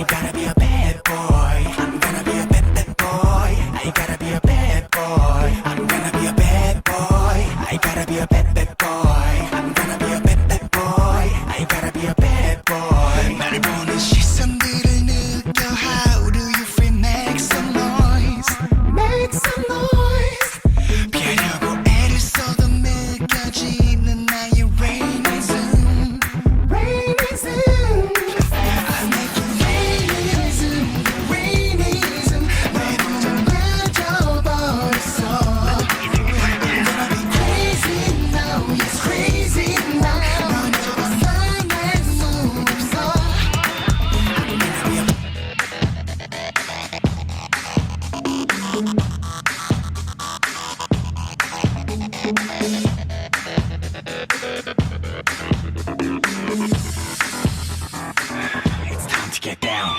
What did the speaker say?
ain't gotta be a bad boy. I'm gonna be a bad, bad boy. I ain't gotta be a bad boy. I'm gonna be a bad boy. I ain't gotta be a bad, bad boy. I'm gonna be a bad, bad boy. I ain't gotta be a bad boy. 나를 보는 시선들을 느껴. How do you feel? Make some noise. Make some noise. 피하려고 애를 써도 느껴지는 나의 rainy zoom. Rainy zoom. I make it rainy zoom. Rainy zoom. 내 눈을 늦어버렸어. I'm gonna be crazy now. Yes, crazy now. 넌 저것만 알수 없어. I'm gonna be a It's time to get down.